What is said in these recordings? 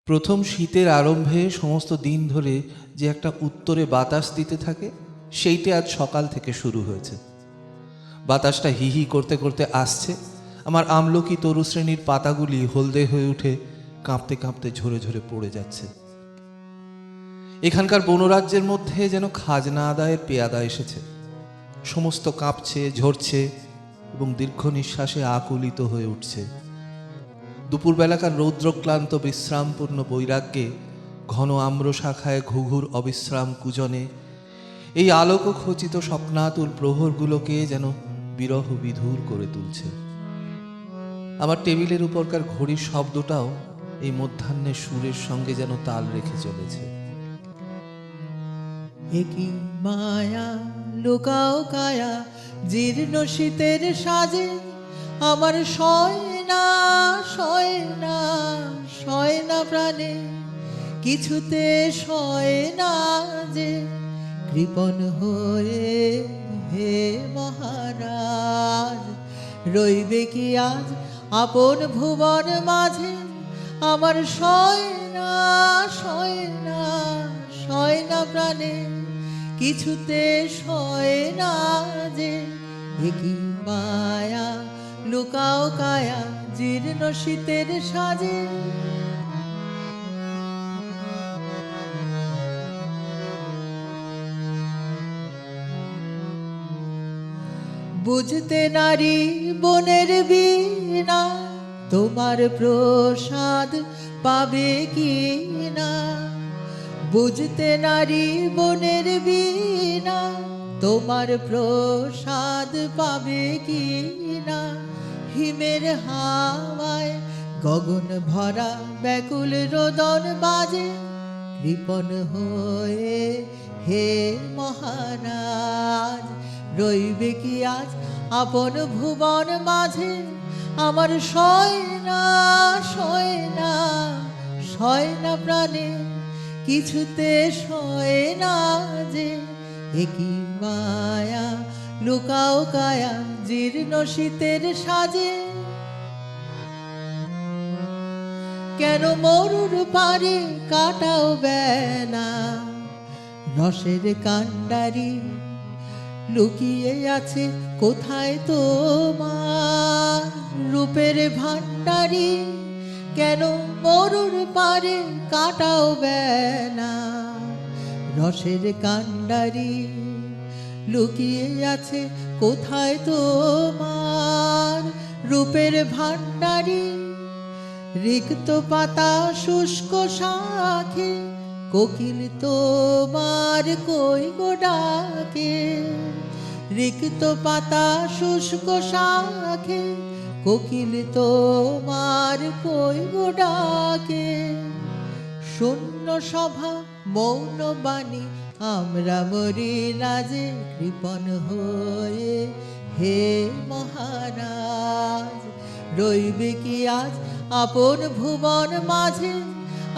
প্রথম শীতের আরম্ভে সমস্ত দিন ধরে যে একটা উত্তরে বাতাস দিতে থাকে, সেইটা আজ সকাল থেকে শুরু হয়েছে। বাতাসটা হি হি করতে করতে আসছে। আমার আমলকি তরু শ্রেণীর পাতাগুলি হলদে হয়ে উঠে কাঁপতে কাঁপতে ঝরে ঝরে পড়ে যাচ্ছে। এখানকার বনরাজ্যের মধ্যে যেন খাজনা আদায়ের পেয়াদা এসেছে। সমস্ত কাঁপছে, ঝরছে এবং দীর্ঘ নিঃশ্বাসে আকুলিত হয়ে উঠছে। দুপুরবেলাকার রৌদ্রক্লান্ত বিশ্রামপূর্ণ বৈরাগ্যে, ঘন আম্র শাখায় ঘুঘুর অবিশ্রাম কূজনে এই আলোক খচিত স্বপ্নাতুর প্রহরগুলোকে যেন বিরহ বিধুর করে তুলছে। আমার টেবিলের উপরকার ঘড়ির শব্দটাও এই মধ্যাহ্নের সুরের সঙ্গে যেন তাল রেখে চলেছে। একই মায়া লুকাও কায়া জীর্ণ শীতের সাজে আমার সয় না সয় না সয় না প্রাণে, কিছুতে সয় না যে কৃপণ হয়ে হে মহারাজ। রইবে কি আজ আপন ভুবন মাঝে আমার সয় না সয় না সয় না প্রাণে, কিছুতে সয় না যে একই মায়া লুকাও কায়া জীর্ণ শীতের সাজে। বুঝতে নারী বনের বীণা তোমার প্রসাদ পাবে কি না, বুঝতে নারী বনের বীণা তোমার প্রসাদ পাবে কি না। হিমের হাওয়ায় গগন ভরা ব্যাকুল রোদন বাজে কৃপণ হয়ে হে মহারাজ। রইবে কি আজ আপন ভুবন মাঝে আমার সয় না সয় না সয় না প্রাণে, কিছুতে সয় না যে একই মায়া লুকাও কায়া জীর্ণ শীতের সাজে। কেন মরুর পারে কাটাও বেলা রসের কান্ডারি, লুকিয়ে আছে কোথায় তোমার রূপের ভান্ডারি। কেন মরুর পারে কাটাও বেলা রসের কান্ডারি, লুকিয়ে আছে কোথায় তোমার রূপের ভান্ডারি। রিক্ত পাতা শুষ্ক শাখে কোকিল তোমার কই গো ডাকে, রিক্ত পাতা শুষ্ক শাখে কোকিল তোমার কই গো ডাকে। শূন্য সভা মৌন বাণী আমরা মরি লাজে কৃপণ হয়ে হে মহারাজ। রইবে কি আজ আপন ভুবন মাঝে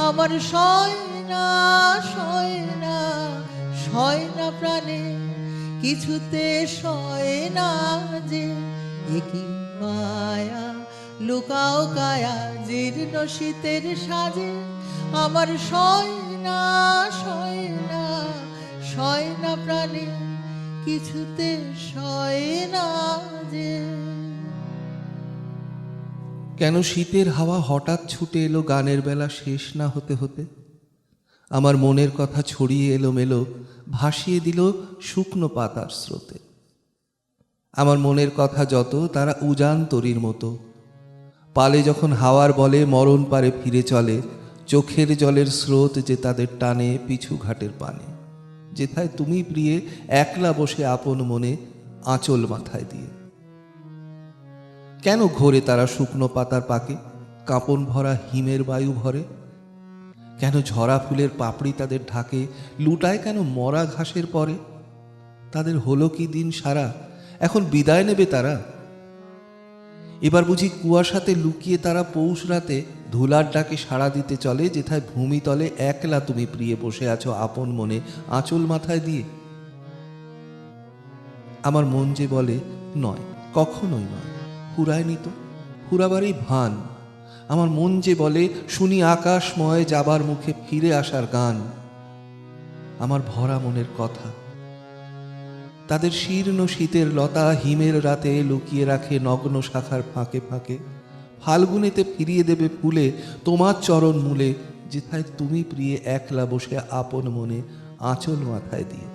আমার সয় না সয় না সয় না প্রাণে, কিছুতে সয় না যে একই মায়া লুকাও কায়া জীর্ণ শীতের সাজে আমার সয় না সয় না সয় না প্রাণে, কিছুতে সয় না যে। কেন শীতের হাওয়া হঠাৎ ছুটে এলো গানের বেলা শেষ না হতে হতে? আমার মনের কথা ছড়িয়ে এলো মেলো, ভাসিয়ে দিল শুকনো পাতার স্রোতে। আমার মনের কথা যত তারা উজান তরীর মতো, পালে যখন হাওয়ার বলে মরণ পারে ফিরে চলে, চোখের জলের স্রোত যে তাদের টানে পিছু ঘাটের পানে। যেথায় তুমি প্রিয়ে একলা বসে আপন মনে আঁচল মাথায় দিয়ে। কেন ঘোরে তারা শুকনো পাতার পাকে, কাঁপন ভরা হিমের বায়ু ভরে? কেন ঝরা ফুলের পাপড়ি তাদের ঢাকে, লুটায় কেন মরা ঘাসের পরে? তাদের হলো কি দিন সারা, এখন বিদায় নেবে তারা? এবার বুঝি কুয়াশাতে লুকিয়ে তারা পৌষ রাতে ধুলার ডাকে সাড়া দিতে চলে, যেথায় ভূমিতলে একলা তুমি প্রিয়ে বসে আছো আপন মনে আঁচল মাথায় দিয়ে। আমার মন যে বলে নয়, কখনোই নয়, ফুরায়নি তো, ফুরাবারই ভান। আমার মন যে বলে শুনি আকাশময় যাবার মুখে ফিরে আসার গান। আমার ভরা মনের কথা তাদের শীর্ণ শীতের লতা হিমের রাতে লুকিয়ে রাখে নগ্ন শাখার ফাঁকে ফাঁকে, ফাল্গুনেতে ফিরিয়ে দেবে ফুলে তোমার চরণ মূলে, যেথায় তুমি প্রিয়ে একলা বসে আপন মনে আঁচল মাথায় দিয়ে।